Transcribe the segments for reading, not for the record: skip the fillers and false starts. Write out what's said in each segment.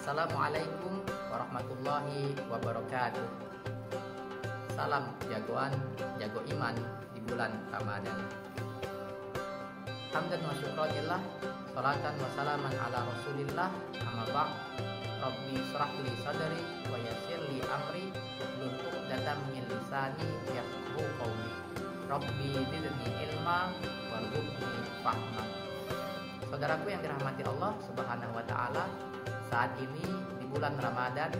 Assalamualaikum warahmatullahi wabarakatuh. Salam jagoan, jago iman di bulan Ramadan. Hamdan wa syukranillah, salatan wa salaman ala rasulillah, amma ba'd. Rabbi shrah li sadri wa yassir li amri, wahlul 'uqdatam min lisani yafqahu qawli. Rabbi zidni ilma warzuqni fahma. Saudaraku yang dirahmati Allah Subhanahu wa taala, saat ini di bulan Ramadan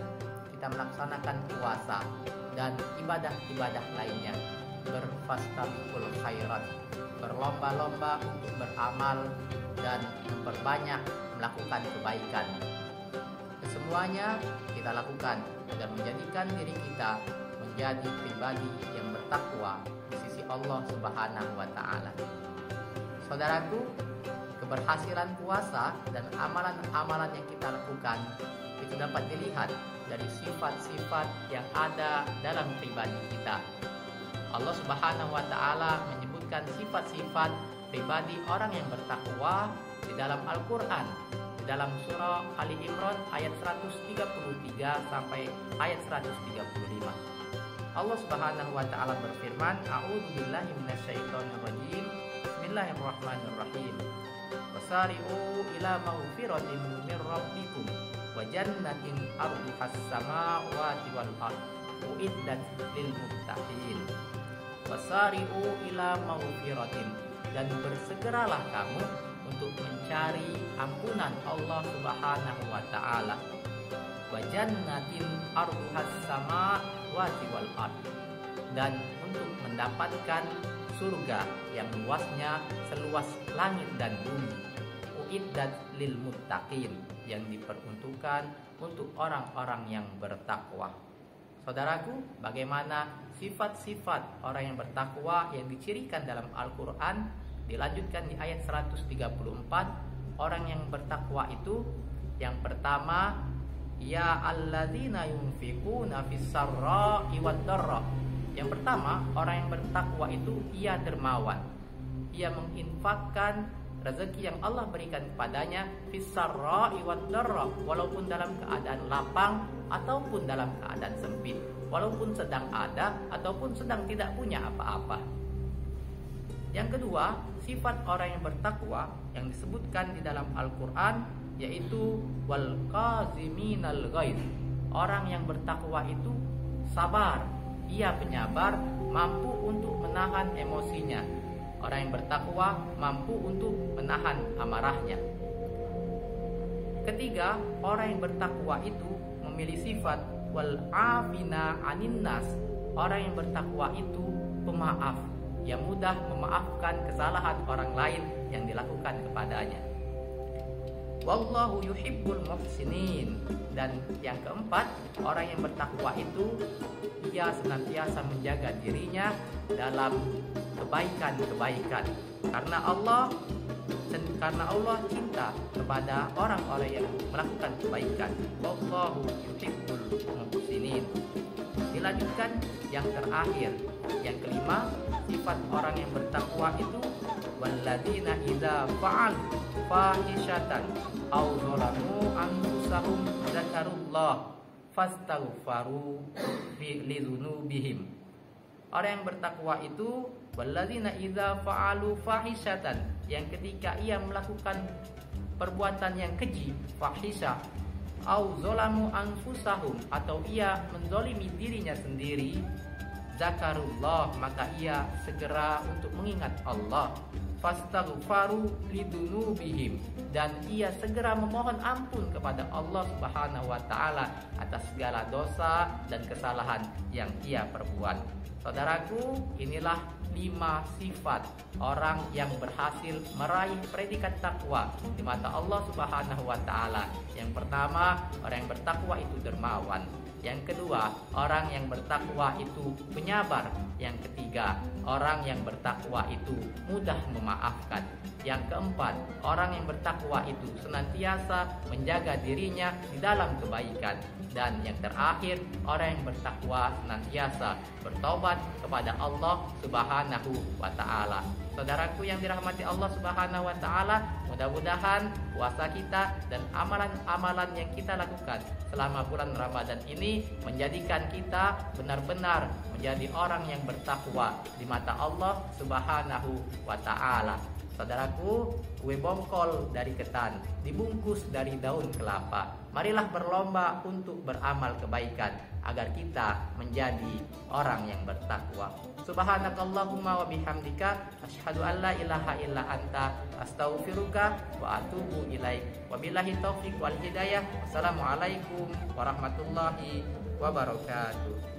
kita melaksanakan puasa dan ibadah-ibadah lainnya. Berfastabiqul khairat, berlomba-lomba untuk beramal dan memperbanyak melakukan kebaikan. Kesemuanya kita lakukan agar menjadikan diri kita menjadi pribadi yang bertakwa di sisi Allah Subhanahu wa taala. Saudaraku, keberhasilan puasa dan amalan-amalan yang kita lakukan itu dapat dilihat dari sifat-sifat yang ada dalam pribadi kita. Allah Subhanahu wa taala menyebutkan sifat-sifat pribadi orang yang bertakwa di dalam Al-Qur'an, di dalam surah Ali Imran ayat 133 sampai ayat 135. Allah Subhanahu wa taala berfirman, A'udzubillahi minasyaitonir rajim. Bismillahirrahmanirrahim. Wasari'u ila maghfiratin min rabbikum wa jannatin arduhas samawati wal ardh uiddat lil muttaqin. Wasari'u ila maghfiratin, dan bersegeralah kamu untuk mencari ampunan Allah Subhanahu wa taala. Wa jannatin arduhas samawati wal ardh, dan untuk mendapatkan surga yang luasnya seluas langit dan bumi. Uiddat lil muttaqin, yang diperuntukkan untuk orang-orang yang bertakwa. Saudaraku, bagaimana sifat-sifat orang yang bertakwa yang dicirikan dalam Al-Quran? Dilanjutkan di ayat 134. Orang yang bertakwa itu, yang pertama, ya alladzina yunfiquna fis sarra'i wad dharra. Yang pertama, orang yang bertakwa itu ia dermawan. Ia menginfakkan rezeki yang Allah berikan kepadanya fis sarra'i wad dharra, walaupun dalam keadaan lapang ataupun dalam keadaan sempit, walaupun sedang ada ataupun sedang tidak punya apa-apa. Yang kedua, sifat orang yang bertakwa yang disebutkan di dalam Al-Quran, yaitu wal qaziminal ghaidh. Orang yang bertakwa itu sabar, ia penyabar, mampu untuk menahan emosinya. Orang yang bertakwa mampu untuk menahan amarahnya. Ketiga, orang yang bertakwa itu memiliki sifat wal afina anin nas. Orang yang bertakwa itu pemaaf, yang mudah memaafkan kesalahan orang lain yang dilakukan kepadanya. Wallahu yuhibbul muhsinin. Dan yang keempat, orang yang bertakwa itu ia senantiasa menjaga dirinya dalam kebaikan-kebaikan, karena Allah cinta kepada orang-orang yang melakukan kebaikan. Wallahu yuhibbul muhsinin. Dilanjutkan yang terakhir, yang kelima, sifat orang yang bertakwa itu walladzina idza fa'alu fahishatan aw zalamu anfusahum dzakarullah fastaghfaru lidzunubihim. Orang yang bertakwa itu walladzina idza fa'alu fahishatan, yang ketika ia melakukan perbuatan yang keji, fahisha, au zalamu anfusahum, atau ia menzalimi dirinya sendiri, zakarullah, maka ia segera untuk mengingat Allah, fastaghfaru lidzunubihim, dan ia segera memohon ampun kepada Allah Subhanahu wa taala atas segala dosa dan kesalahan yang ia perbuat. Saudaraku, inilah 5 sifat orang yang berhasil meraih predikat takwa di mata Allah Subhanahu wa taala. Yang pertama, orang yang bertakwa itu dermawan. Yang kedua, orang yang bertakwa itu penyabar. Yang ketiga, orang yang bertakwa itu mudah memaafkan. Yang keempat, orang yang bertakwa itu senantiasa menjaga dirinya di dalam kebaikan. Dan yang terakhir, orang yang bertakwa senantiasa bertobat kepada Allah Subhanahu wa ta'ala. Saudaraku yang dirahmati Allah Subhanahu wa taala, mudah-mudahan puasa kita dan amalan-amalan yang kita lakukan selama bulan Ramadan ini menjadikan kita benar-benar menjadi orang yang bertakwa di mata Allah Subhanahu wa taala. Saudaraku, kue bongkol dari ketan, dibungkus dari daun kelapa. Marilah berlomba untuk beramal kebaikan agar kita menjadi orang yang bertakwa. Subhanakallahumma wa bihamdika asyhadu an la ilaha illa anta astaghfiruka wa atubu ilaik. Wabillahi taufik wal hidayah. Wassalamualaikum warahmatullahi wabarakatuh.